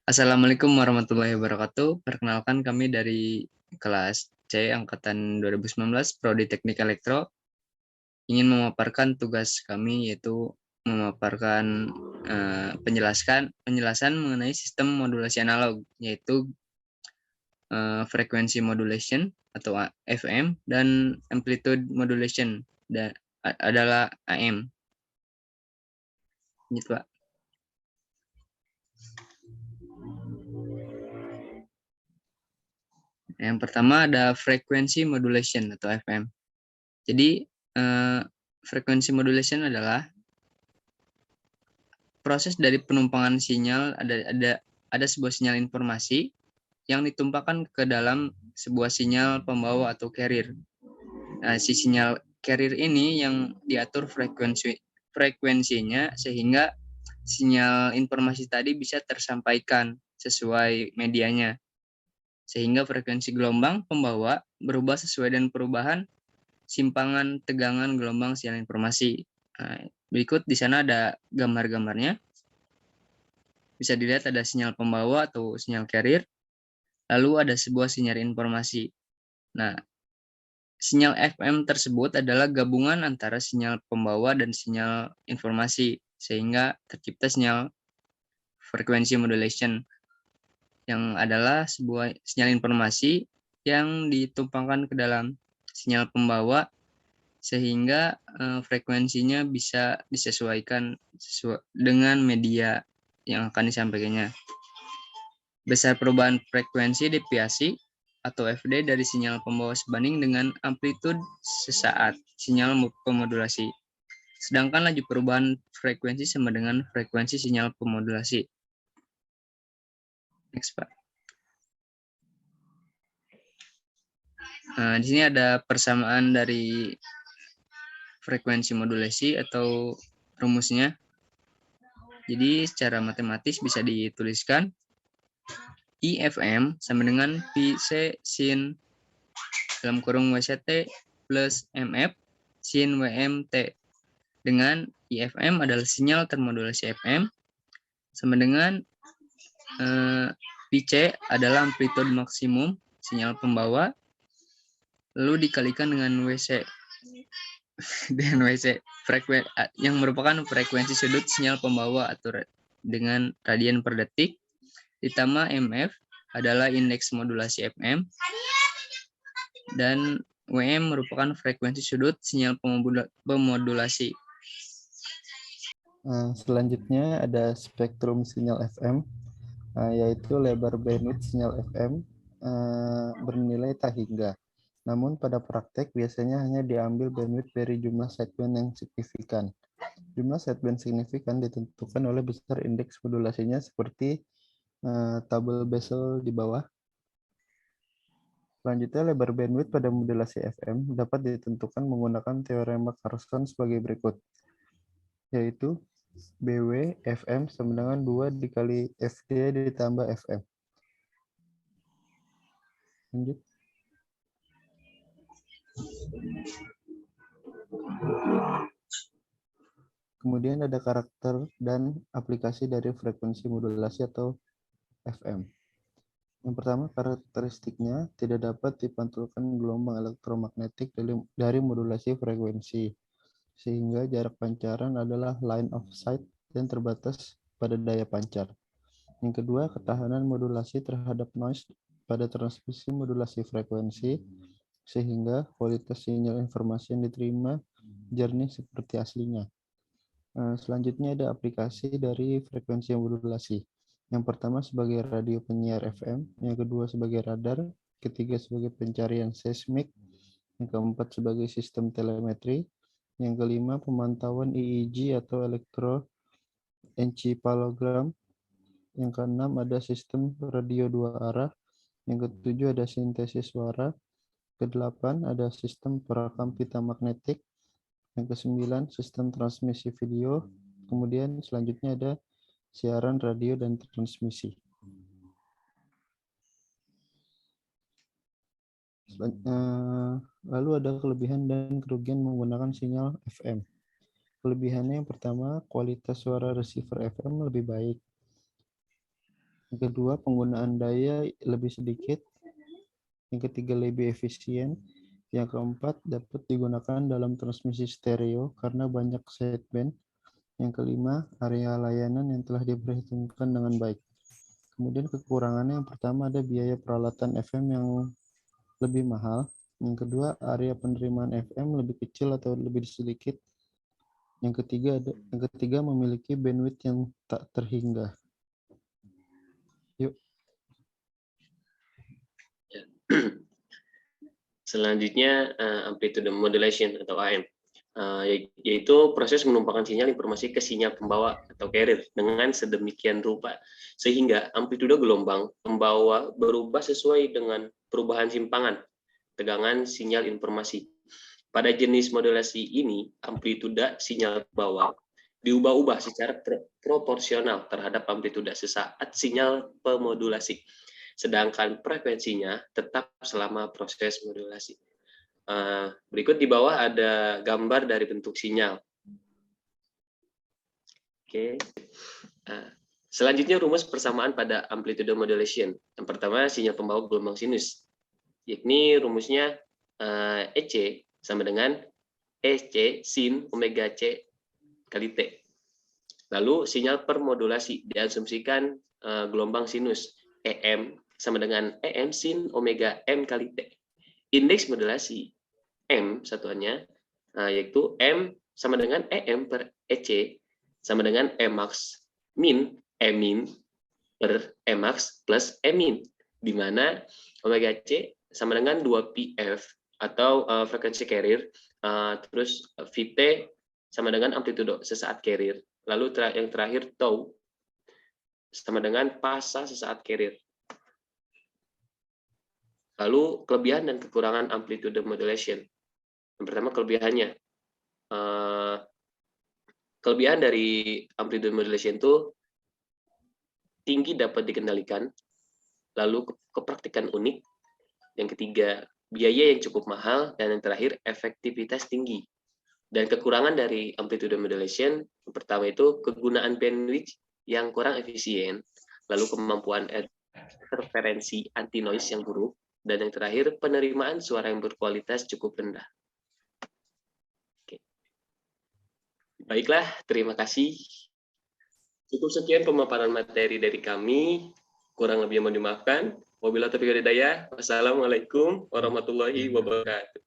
Assalamualaikum warahmatullahi wabarakatuh. Perkenalkan kami dari kelas C angkatan 2019 Prodi Teknik Elektro ingin memaparkan tugas kami yaitu memaparkan penjelasan mengenai sistem modulasi analog yaitu frequency modulation atau FM dan amplitude modulation adalah AM. Gitu, Pak. Yang pertama ada frequency modulation atau FM. Jadi frequency modulation adalah proses dari penumpangan sinyal, ada sebuah sinyal informasi yang ditumpahkan ke dalam sebuah sinyal pembawa atau carrier. Nah, si sinyal carrier ini yang diatur frekuensinya sehingga sinyal informasi tadi bisa tersampaikan sesuai medianya. Sehingga frekuensi gelombang pembawa berubah sesuai dengan perubahan simpangan tegangan gelombang sinyal informasi. Nah, berikut di sana ada gambar-gambarnya. Bisa dilihat ada sinyal pembawa atau sinyal carrier, lalu ada sebuah sinyal informasi. Nah, sinyal FM tersebut adalah gabungan antara sinyal pembawa dan sinyal informasi, sehingga tercipta sinyal frequency modulation, yang adalah sebuah sinyal informasi yang ditumpangkan ke dalam sinyal pembawa, sehingga frekuensinya bisa disesuaikan dengan media yang akan disampaikannya. Besar perubahan frekuensi deviasi atau FD dari sinyal pembawa sebanding dengan amplitude sesaat sinyal pemodulasi. Sedangkan laju perubahan frekuensi sama dengan frekuensi sinyal pemodulasi. Next, Pak. Nah, di sini ada persamaan dari frekuensi modulasi atau rumusnya. Jadi secara matematis bisa dituliskan IFM sama dengan PC sin dalam kurung WCT plus MF sin WMT, dengan IFM adalah sinyal termodulasi FM sama dengan PC adalah amplitude maksimum sinyal pembawa lalu dikalikan dengan WC yang merupakan frekuensi sudut sinyal pembawa atau dengan radian per detik, ditambah MF adalah indeks modulasi FM dan WM merupakan frekuensi sudut sinyal pemodulasi. Selanjutnya ada spektrum sinyal FM, yaitu lebar bandwidth sinyal FM bernilai tak hingga. Namun pada praktek biasanya hanya diambil bandwidth dari jumlah segmen yang signifikan. Jumlah segmen signifikan ditentukan oleh besar indeks modulasinya seperti tabel Bessel di bawah. Selanjutnya, lebar bandwidth pada modulasi FM dapat ditentukan menggunakan teorema Carlson sebagai berikut, yaitu BW FM sama dengan 2 dikali FD ditambah FM. Lanjut. Kemudian ada karakter dan aplikasi dari frekuensi modulasi atau FM. Yang pertama, karakteristiknya tidak dapat dipantulkan gelombang elektromagnetik dari modulasi frekuensi, sehingga jarak pancaran adalah line of sight dan terbatas pada daya pancar. Yang kedua, ketahanan modulasi terhadap noise pada transmisi modulasi frekuensi, sehingga kualitas sinyal informasi yang diterima jernih seperti aslinya. Selanjutnya ada aplikasi dari frekuensi modulasi. Yang pertama sebagai radio penyiar FM, yang kedua sebagai radar, ketiga sebagai pencarian seismik, yang keempat sebagai sistem telemetri, yang kelima pemantauan EEG atau elektroencephalogram, yang keenam ada sistem radio dua arah, yang ketujuh ada sintesis suara, kedelapan ada sistem perekam pita magnetik, yang kesembilan sistem transmisi video, kemudian selanjutnya ada siaran radio dan transmisi. Lalu ada kelebihan dan kerugian menggunakan sinyal FM. Kelebihannya yang pertama, kualitas suara receiver FM lebih baik. Yang kedua, penggunaan daya lebih sedikit. Yang ketiga, lebih efisien. Yang keempat, dapat digunakan dalam transmisi stereo karena banyak sideband. Yang kelima, area layanan yang telah diperhitungkan dengan baik. Kemudian kekurangannya yang pertama ada biaya peralatan FM yang lebih mahal. Yang kedua, area penerimaan FM lebih kecil atau lebih sedikit. Yang ketiga memiliki bandwidth yang tak terhingga. Yuk. Selanjutnya amplitude modulation atau AM, yaitu proses menumpahkan sinyal informasi ke sinyal pembawa atau carrier dengan sedemikian rupa sehingga amplitude gelombang pembawa berubah sesuai dengan perubahan simpangan tegangan sinyal informasi. Pada jenis modulasi ini, amplitude sinyal bawah diubah-ubah secara proporsional terhadap amplitude sesaat sinyal pemodulasi, sedangkan frekuensinya tetap selama proses modulasi. Berikut di bawah ada gambar dari bentuk sinyal. Oke. Selanjutnya rumus persamaan pada amplitude modulation. Yang pertama, sinyal pembawa gelombang sinus, yakni rumusnya EC sama dengan EC sin omega C kali T. Lalu sinyal permodulasi diasumsikan gelombang sinus EM sama dengan EM sin omega M kali T. Indeks modulasi M satuannya yaitu M sama dengan EM per EC sama dengan Emax min E min per Emax plus E min, di mana omega C sama dengan 2PF atau frekuensi carrier, terus Vt sama dengan amplitude sesaat carrier, lalu yang terakhir tau sama dengan fasa sesaat carrier. Lalu kelebihan dan kekurangan amplitude modulation. Yang pertama, kelebihannya. Kelebihan dari amplitude modulation itu tinggi dapat dikendalikan, lalu kepraktikan unik. Yang ketiga, biaya yang cukup mahal, dan yang terakhir, efektivitas tinggi. Dan kekurangan dari amplitude modulation, yang pertama itu kegunaan bandwidth yang kurang efisien, lalu kemampuan interferensi anti-noise yang buruk, dan yang terakhir, penerimaan suara yang berkualitas cukup rendah. Oke. Baiklah, terima kasih. Cukup sekian pemaparan materi dari kami, kurang lebih mohon dimaafkan. Wabillahi taufiq wal hidayah. Wassalamualaikum warahmatullahi wabarakatuh.